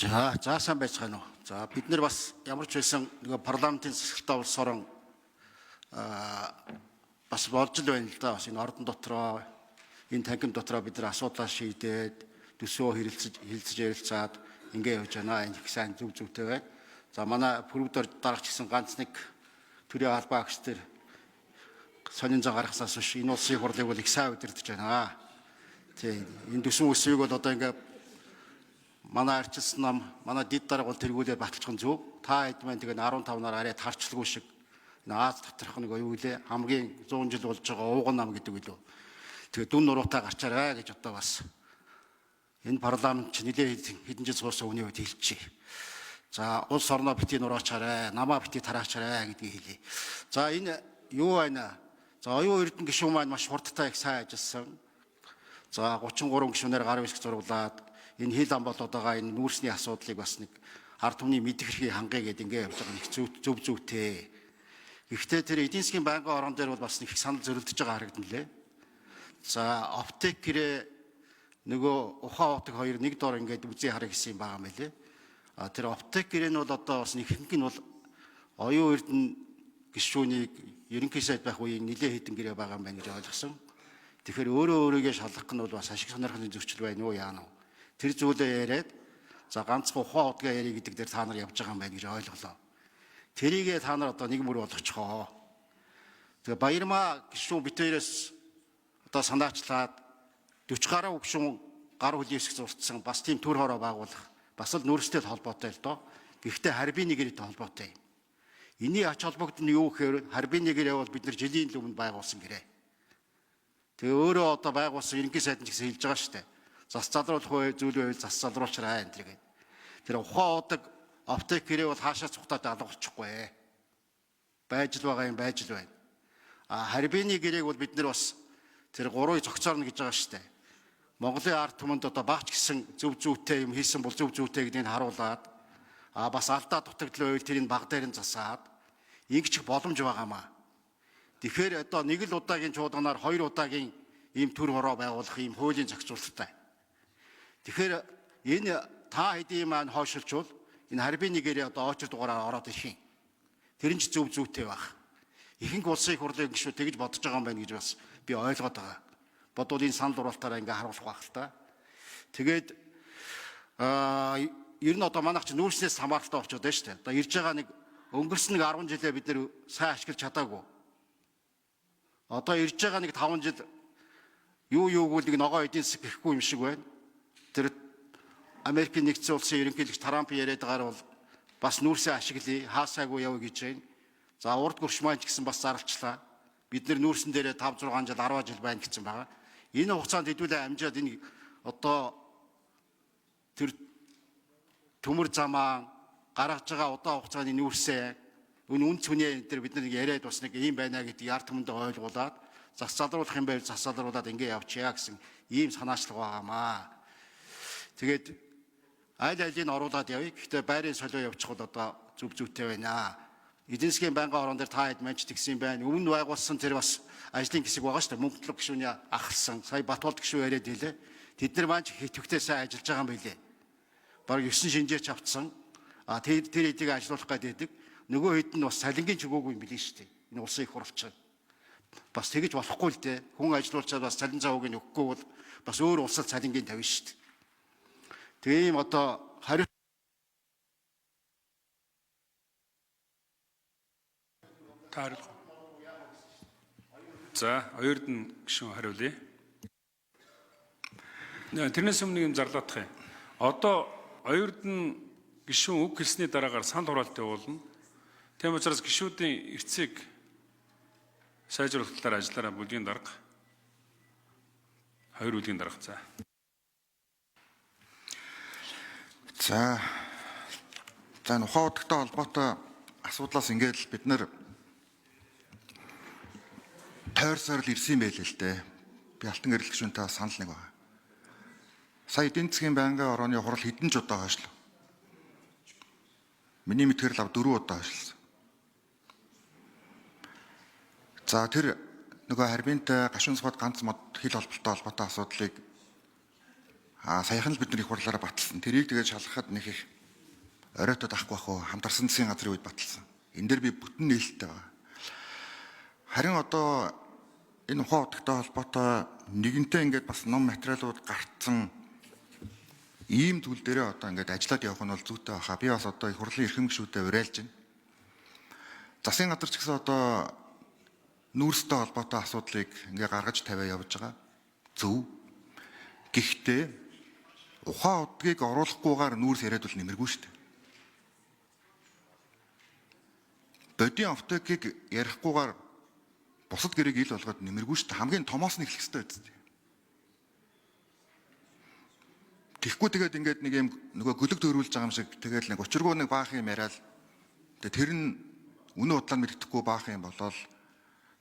За сайн байцгаана уу. За бид нар бас ямар ч байсан нэг парламентын засагтай улс орон бас болж л байна л да. Бас энэ ордон дотроо энэ танхим дотроо бид нар асуудлаа шийдээд төсөө хэлэлцэж ярилцаад ингэ явж байна. Энэ их сайн зүйтэй байна. За манай пүрвдор дарагч гэсэн ганц нэг төрийн албаа агч нар сонин зан гаргасаас биш энэ улсын хурлыг бол их сайн удирдах байна. Тийм энэ төсөн үсвийг бол одоо ингэ манай арчилсан нам манай дид дарга бол тэргүүлээ баталчихсан зөв. Та хэд маань тэгээ 15 нар арай тарчлгүй шиг Аз доторх нэг юу вэ? Хамгийн 100 жил болж байгаа ууган нам гэдэг үү. Тэгээ дүн нуруутай гарчаарай гэж одоо бас энэ парламент ч нэлээд хэдэн жил суусан үний үед хэлчихье. За улс орноо бити нураачаарай, намаа бити тараачаарай гэдгийг хэлье. За энэ юу байна? За оюун эрдэнэ гишүүн маань маш хурдтай их сайн ажилласан. За 33 гишүүнээр гар үсэг зурглаад энэ хил ам болоод байгаа энэ нүүрсний асуудлыг бас нэг ард түмний мэдэх хэрхий хангая гэдэг ингэ явж байгаа нэг зөв зүйтэй. Гэхдээ тэр эдийн засгийн байнгын орон дээр бол бас нэг их санал зөрөлдөж байгаа харагдана лээ. За аптек гэрээ нөгөө ухаан утаг хоёр нэг дор ингээд үзий хараа гэсэн юм байгаа мэлээ. Тэр аптек гэрээ нь бол одоо бас нэг ихэнх нь бол оюун эрдэнэ гишүүнийг ерөнхий сайд байх үеийн нэлээд хэдэн гэрээ байгаа юм байна гэж ойлгосон. Тэгэхээр өөрийгөө шалгах нь бол бас ашиг сонирхлын зөрчил байна уу яана уу. Тэр зүйлээ яриад за ганцхан ухаан утгаа ярих гэдэг дээр та нар явж байгаа юм байна гэж ойлголоо. Тэрийгээ та нар одоо нэг мөр болгочихоо. Тэгээ Баярмаа гишүүн битээрээс одоо санаачлаад 40 гаруй гишүүн гар хөлийн хэсэг зурцсан бас тийм төр хороо байгуулах бас л нүүрстэй холбоотой л доо. Гэхдээ харбийн нэгэртэй холбоотой юм. Эний ач холбогдол нь юу гэхээр харбийн нэгэрээ бол бид нар жилийн өмнө байгуулсан гэрээ. Тэгээ өөрөө одоо байгуулсан ерөнхий сайд нь ч гэсэн хэлж байгаа шүү дээ. Зас залруулах зүйл байвал зас залруулчраа энэ тэрэг. Тэр ухаан удаг аптек гэрээ бол хаашаа цухтаад алгуулчихгүй. Байж л байгаа юм байж л байна. Харбины гэрээг бол бид нар бас тэр гурыг зогцоорно гэж байгаа шүү дээ. Монголын ард түмэнд одоо багч гэсэн зөв зүйтэй юм хийсэн бол зөв зүйтэй гэдгийг харуулад бас алдаа дутагдлын үед тэрийг баг дээр нь засаад ингэчих боломж байгаамаа. Тэгэхээр одоо нэг л удаагийн чуулганаар хоёр удаагийн ийм төр хороо байгуулах ийм хуулийн зохицуулалттай. Тэгэхээр энэ та хэдийн маань хойшилчвал энэ харбины гэрээ одоо очир дугаараар ороод ирэх юм. Тэр нь ч зөв зүйтэй байх. Ихэнх улсын хурлын гишүүд тэгж бодож байгаа юм байна гэж бас би ойлгоод байгаа. Бодвол энэ санал дураалтаараа ингээ харуулах байх л та. Тэгээд ер нь одоо манайх ч нүүрснээс хамааралтай болчиход байна шүү дээ. Одоо ирж байгаа нэг өнгөрсөн нэг 10 жилээ бид нэр сайн ашиглаж чадаагүй. Одоо ирж байгаа нэг 5 жил юуг нэг ногоо эдийн засаг гэхгүй юм шиг байна. Тэр Америкийн нэгдсэн улсын ерөнхийлөгч Трамп яриад байгаа бол бас нүүрсээ ашиглая, хаасаагүй явъя гэж байна. За урд гүрш маань ч гэсэн бас зарлчлаа. Бид нар нүүрсэн дээрээ 5 6 жил 10 жил байна гэсэн байгаа. Энэ хугацаанд хэдүүлээ амжаад энэ одоо тэр төмөр замаа гаргаж байгаа удаан хугацааны нүүрсээ үн цүнээ энэ төр бид нар яриад бас нэг юм байна гэдгийг ард түмэндээ ойлгуулад зас залруулах юм байвал зас залруулад ингэ явчихъя гэсэн ийм санаачлага байгаамаа. Тэгээд аль алийг нь оруулаад явъя. Гэхдээ байрын солио явуучих бол одоо зөв зүйтэй байна. Эдийн засгийн байнгын орон дээр та хэд манч тэгсэн байна. Өмнө байгуулсан тэр бас ажлын хэсэг байгаа шүү дээ. Мөнгөтлөг гишүүний ахалсан. Сая Батболд гишүү яриад хэлээ. Тэд нар маань хөвгтэй сайн ажиллаж байгаа юм билээ. Бараг 9 шинжээч авцсан. Тэр эдийг ажиллуулах гэдэг. Нөгөө хэд нь бас салингийн ч өгөөгүй юм билээ шүү дээ. Энэ улсын их хурлч. Бас тэгэж болохгүй л дээ. Хүн ажиллуулчаад бас салин завыг нь өгөхгүй бол бас өөр улсад салингийн тавина шүү дээ. Тэгээ ийм одоо хариу таарах. За, оюурдын гишүүн хариулъя. Тэрнээс өмнө юм зарлаадах юм. Одоо оюурдын гишүүн үг хэлсний дараагаар санал хураалт явуулна. Тийм учраас гишүүдийн эцэг сайжруулах талаар ажиллаараа бүлгийн дарга. Хоёр бүлгийн дарга за. За ухаан утгатай холбоотой асуудлаас ингээд бид нар тойрсоор л ирсэн байлээ л дээ. Би алтан гэрэл гишүүнтэй санал нэг байна. Сая эдийн засгийн байнгын орооны хурал хэдэн ч удаа хойшлоо. Миний мэдгээр л 4 удаа хойшлсон. За тэр нөгөө харбинтай гашуун сувад ганц мод хил холбоотой асуудлыг Саяхан л бид нар их хурлаараа баталсан. Тэрийг тэгээд шалгахад нэг их оройтод авахгүй бах уу, хамтарсан засгийн газрын үед баталсан. Энэ дээр би бүтэн нээлттэй байна. Харин одоо энэ ухаан утгатай холбоотой нэгэнтээ ингээд бас ном материалууд гарцсан ийм зүйл дээрээ одоо ингээд ажиллаад явах нь бол зүйтэй баха. Би бас одоо их хурлын эрхэм гишүүдэд уриалж байна. Засгийн газар ч гэсэн одоо нүүрстэй холбоотой асуудлыг ингээ гаргаж тавиа явж байгаа. Зөв. Гэхдээ ухаан утгыг оруулахгүйгээр нүүрс яриад бол нэмэргүй шүү дээ. Бодийн автокийг ярихгүйгээр бусад гэрээг ил болгоод нэмэргүй шүү дээ. Хамгийн томоос нь эхлэх хэрэгтэй үстэй. Тэгэхгүй тэгээд ингээд нэг юм нөгөө гөлөг төрүүлж байгаа юм шиг тэгээд нэг учиргүй нэг баах юм яриад тэр нь үнэ удлаа мэддэхгүй баах юм болол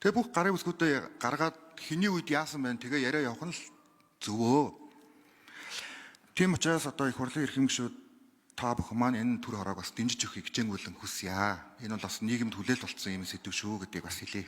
тэгээ бүх гарын үсгүүдээ гаргаад хэний үед яасан байна тэгээ яриа явах нь л зөвөө. Тийм учраас одоо их хурлын эрхэм гишүүд та бүхэн маань энэ төр хороог бас дэмжиж өгөхийг хичээнгүйлэн хүсье. Энэ бол бас нийгэмд хүлээл болцсон юм сэдв шүү гэдгийг бас хэлье.